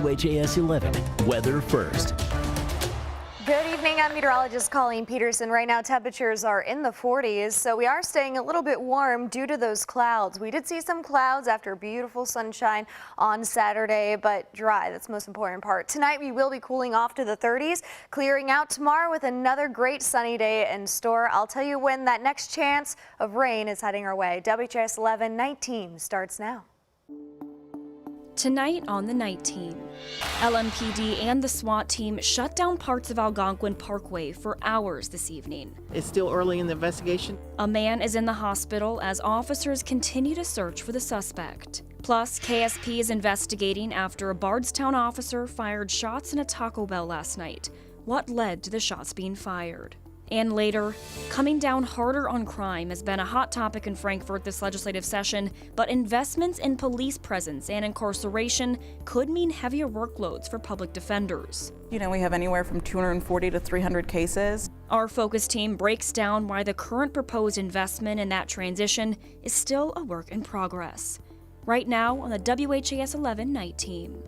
WHAS 11 Weather First. Good evening, I'm meteorologist Colleen Peterson. Right now temperatures are in the 40s, so we are staying a little bit warm due to those clouds. We did see some clouds after beautiful sunshine on Saturday, but dry. That's the most important part. Tonight we will be cooling off to the 30s, clearing out tomorrow with another great sunny day in store. I'll tell you when that next chance of rain is heading our way. WHAS 11 night team starts now. Tonight on the night team, LMPD and the SWAT team shut down parts of Algonquin Parkway for hours this evening. It's still early in the investigation. A man is in the hospital as officers continue to search for the suspect. Plus, KSP is investigating after a Bardstown officer fired shots in a Taco Bell last night. What led to the shots being fired? And later, coming down harder on crime has been a hot topic in Frankfort this legislative session, but investments in police presence and incarceration could mean heavier workloads for public defenders. You know, we have anywhere from 240 to 300 cases. Our focus team breaks down why the current proposed investment in that transition is still a work in progress. Right now on the WHAS 11 night team.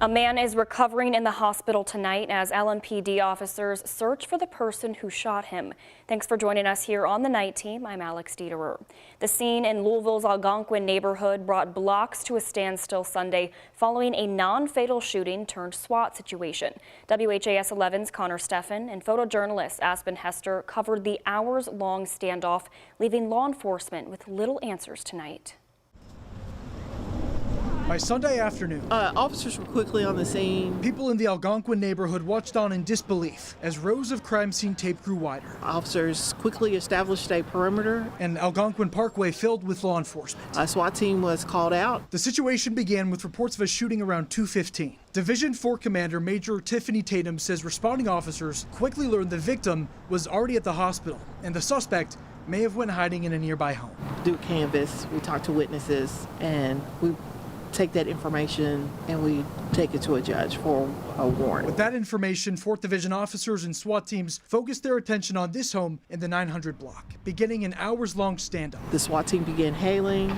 A man is recovering in the hospital tonight as LMPD officers search for the person who shot him. Thanks for joining us here on the night team. I'm Alex Dieterer. The scene in Louisville's Algonquin neighborhood brought blocks to a standstill Sunday following a non-fatal shooting turned SWAT situation. WHAS 11's Connor Steffen and photojournalist Aspen Hester covered the hours-long standoff, leaving law enforcement with little answers tonight. By Sunday afternoon, Officers were quickly on the scene. People in the Algonquin neighborhood watched on in disbelief as rows of crime scene tape grew wider. Officers quickly established a perimeter. And Algonquin Parkway filled with law enforcement. A SWAT team was called out. The situation began with reports of a shooting around 2:15. Division 4 Commander Major Tiffany Tatum says responding officers quickly learned the victim was already at the hospital and the suspect may have went hiding in a nearby home. Do canvas, we talk to witnesses, and we take that information and we take it to a judge for a warrant. With that information, 4th Division officers and SWAT teams focused their attention on this home in the 900 block, beginning an hours-long standoff. The SWAT team began hailing,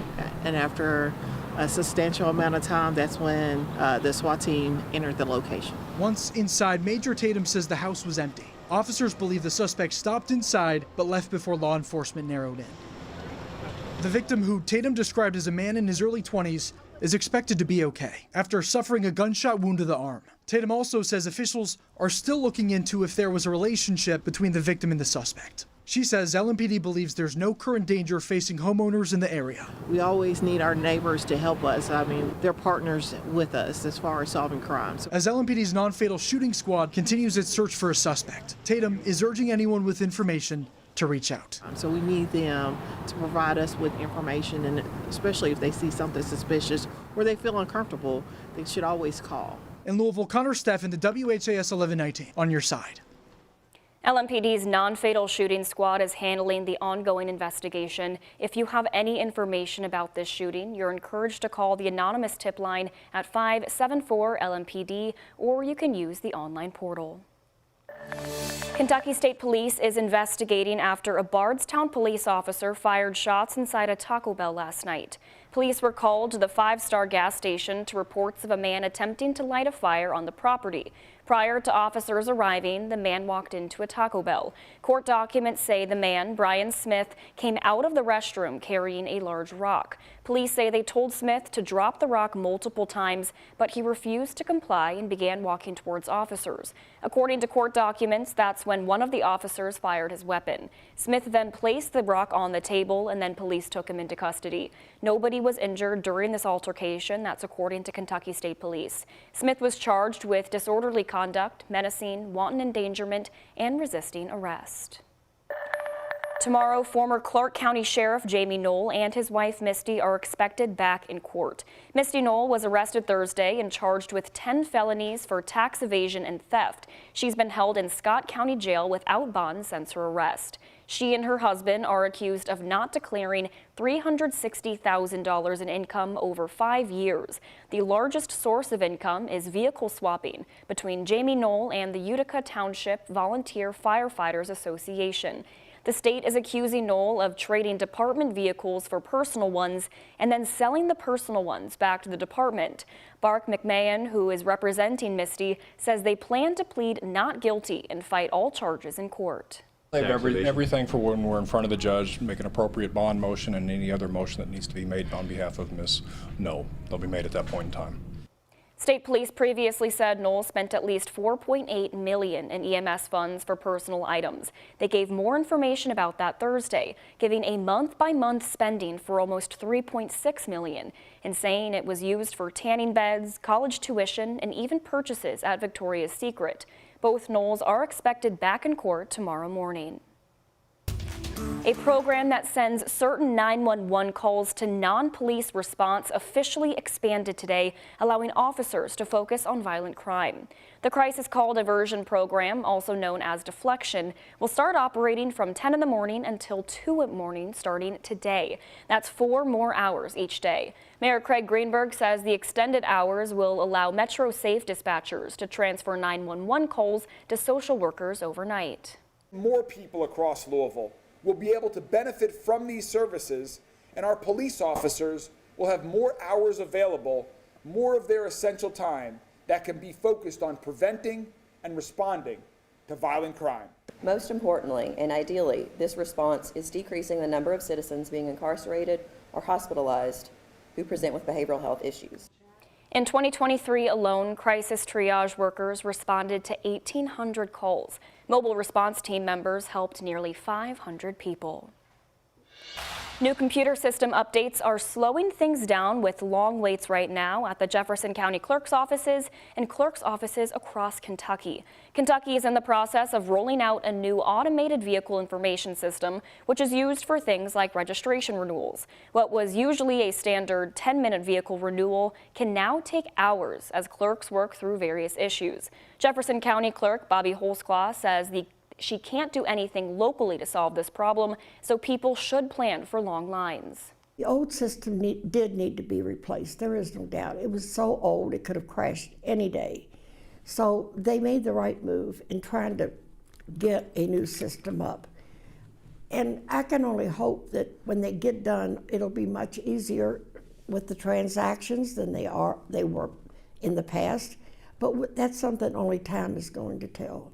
and after a substantial amount of time, that's when the SWAT team entered the location. Once inside, Major Tatum says the house was empty. Officers believe the suspect stopped inside but left before law enforcement narrowed in. The victim, who Tatum described as a man in his early 20s, is expected to be okay after suffering a gunshot wound to the arm. Tatum also says officials are still looking into if there was a relationship between the victim and the suspect. She says LMPD believes there's no current danger facing homeowners in the area. We always need our neighbors to help us. I mean, they're partners with us as far as solving crimes. As LMPD's non-fatal shooting squad continues its search for a suspect, Tatum is urging anyone with information to reach out. So we need them to provide us with information, and especially if they see something suspicious or they feel uncomfortable, they should always call. In Louisville, Connor Steffen, the WHAS 11 night team, on your side. LMPD's non-fatal shooting squad is handling the ongoing investigation. If you have any information about this shooting, you're encouraged to call the anonymous tip line at 574-LMPD, or you can use the online portal. Kentucky State Police is investigating after a Bardstown police officer fired shots inside a Taco Bell last night. Police were called to the 5-Star gas station to reports of a man attempting to light a fire on the property. Prior to officers arriving, the man walked into a Taco Bell. Court documents say the man, Brian Smith, came out of the restroom carrying a large rock. Police say they told Smith to drop the rock multiple times, but he refused to comply and began walking towards officers. According to court documents, that's when one of the officers fired his weapon. Smith then placed the rock on the table, and then police took him into custody. Nobody was injured during this altercation. That's according to Kentucky State Police. Smith was charged with disorderly conduct, menacing, wanton endangerment, and resisting arrest. Tomorrow, former Clark County Sheriff Jamie Null and his wife Misty are expected back in court. Misty Null was arrested Thursday and charged with 10 felonies for tax evasion and theft. She's been held in Scott County Jail without bond since her arrest. She and her husband are accused of not declaring $360,000 in income over 5 years. The largest source of income is vehicle swapping between Jamie Null and the Utica Township Volunteer Firefighters Association. The state is accusing Null of trading department vehicles for personal ones and then selling the personal ones back to the department. Bark McMahon, who is representing Misty, says they plan to plead not guilty and fight all charges in court. They have everything for when we're in front of the judge, make an appropriate bond motion and any other motion that needs to be made on behalf of Ms. Null. They'll be made at that point in time. State police previously said Null spent at least $4.8 million in EMS funds for personal items. They gave more information about that Thursday, giving a month-by-month spending for almost $3.6 million, and saying it was used for tanning beds, college tuition, and even purchases at Victoria's Secret. Both Knolls are expected back in court tomorrow morning. A program that sends certain 911 calls to non-police response officially expanded today, allowing officers to focus on violent crime. The crisis call diversion program, also known as deflection, will start operating from 10 in the morning until 2 in the morning starting today. That's 4 more hours each day. Mayor Craig Greenberg says the extended hours will allow Metro Safe dispatchers to transfer 911 calls to social workers overnight. More people across Louisville will be able to benefit from these services, and our police officers will have more hours available, more of their essential time that can be focused on preventing and responding to violent crime. Most importantly, and ideally, this response is decreasing the number of citizens being incarcerated or hospitalized who present with behavioral health issues. In 2023 alone, crisis triage workers responded to 1,800 calls. Mobile response team members helped nearly 500 people. New computer system updates are slowing things down with long waits right now at the Jefferson County Clerk's offices and clerk's offices across Kentucky. Kentucky is in the process of rolling out a new automated vehicle information system, which is used for things like registration renewals. What was usually a standard 10-minute vehicle renewal can now take hours as clerks work through various issues. Jefferson County Clerk Bobby Holsclaw says she can't do anything locally to solve this problem, so people should plan for long lines. The old system did need to be replaced, there is no doubt. It was so old it could have crashed any day. So they made the right move in trying to get a new system up. And I can only hope that when they get done, it'll be much easier with the transactions than they were in the past. But that's something only time is going to tell.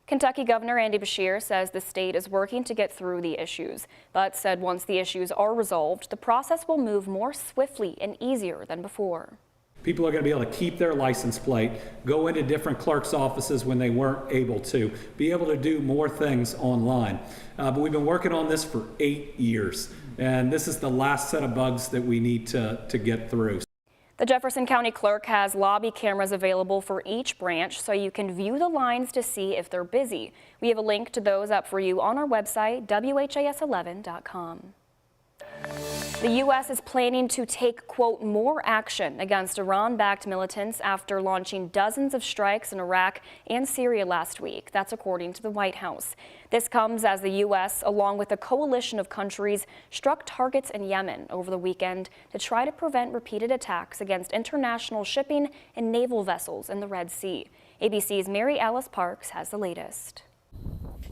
Kentucky Governor Andy Beshear says the state is working to get through the issues, but said once the issues are resolved, the process will move more swiftly and easier than before. People are going to be able to keep their license plate, go into different clerks' offices when they weren't able to, be able to do more things online. But we've been working on this for 8 years, and this is the last set of bugs that we need to get through. The Jefferson County Clerk has lobby cameras available for each branch so you can view the lines to see if they're busy. We have a link to those up for you on our website, WHAS11.com. The U.S. is planning to take, quote, more action against Iran-backed militants after launching dozens of strikes in Iraq and Syria last week. That's according to the White House. This comes as the U.S., along with a coalition of countries, struck targets in Yemen over the weekend to try to prevent repeated attacks against international shipping and naval vessels in the Red Sea. ABC's Mary Alice Parks has the latest.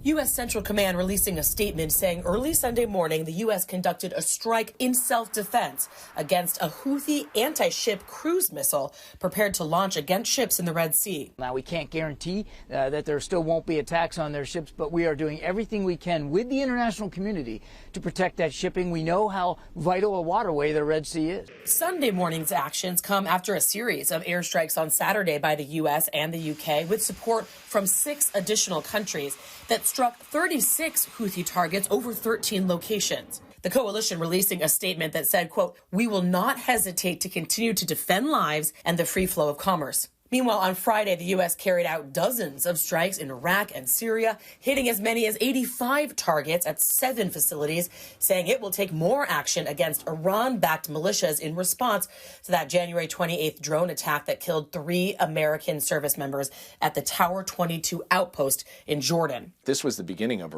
U.S. Central Command releasing a statement saying early Sunday morning the U.S. conducted a strike in self-defense against a Houthi anti-ship cruise missile prepared to launch against ships in the Red Sea. Now, we can't guarantee that there still won't be attacks on their ships, but we are doing everything we can with the international community to protect that shipping. We know how vital a waterway the Red Sea is. Sunday morning's actions come after a series of airstrikes on Saturday by the U.S. and the U.K. with support from 6 additional countries that struck 36 Houthi targets over 13 locations. The coalition releasing a statement that said, quote, "We will not hesitate to continue to defend lives and the free flow of commerce." Meanwhile, on Friday, the U.S. carried out dozens of strikes in Iraq and Syria, hitting as many as 85 targets at 7 facilities, saying it will take more action against Iran-backed militias in response to that January 28th drone attack that killed 3 American service members at the Tower 22 outpost in Jordan. This was the beginning of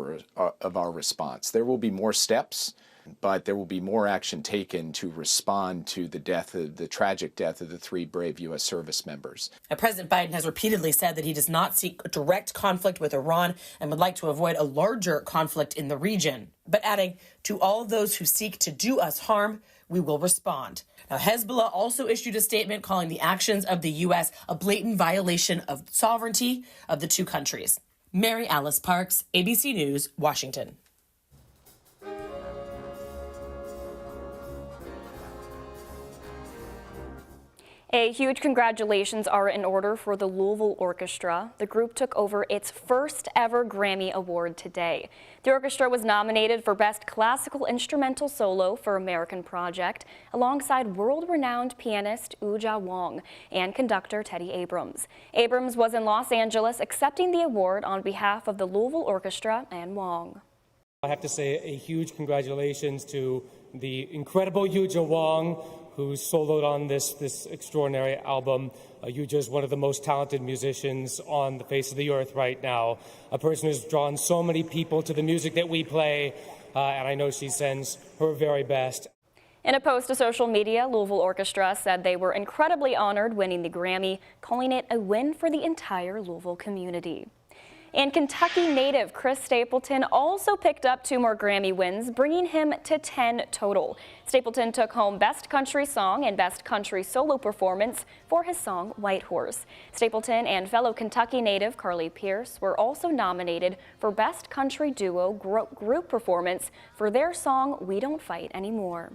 our response. There will be more steps But there will be more action taken to respond to the tragic death of the 3 brave U.S. service members. Now, President Biden has repeatedly said that he does not seek a direct conflict with Iran and would like to avoid a larger conflict in the region. But adding, to all of those who seek to do us harm, we will respond. Now, Hezbollah also issued a statement calling the actions of the U.S. a blatant violation of sovereignty of the 2 countries. Mary Alice Parks, ABC News, Washington. A huge congratulations are in order for the Louisville Orchestra. The group took over its first ever Grammy Award today. The orchestra was nominated for Best Classical Instrumental Solo for American Project, alongside world-renowned pianist Uja Wong and conductor Teddy Abrams. Abrams was in Los Angeles accepting the award on behalf of the Louisville Orchestra and Wong. I have to say a huge congratulations to the incredible Uja Wong, who soloed on this extraordinary album. Uja is one of the most talented musicians on the face of the earth right now, a person who's drawn so many people to the music that we play, and I know she sends her very best. In a post to social media, Louisville Orchestra said they were incredibly honored winning the Grammy, calling it a win for the entire Louisville community. And Kentucky native Chris Stapleton also picked up 2 more Grammy wins, bringing him to 10 total. Stapleton took home Best Country Song and Best Country Solo Performance for his song White Horse. Stapleton and fellow Kentucky native Carly Pierce were also nominated for Best Country Duo Group Performance for their song We Don't Fight Anymore.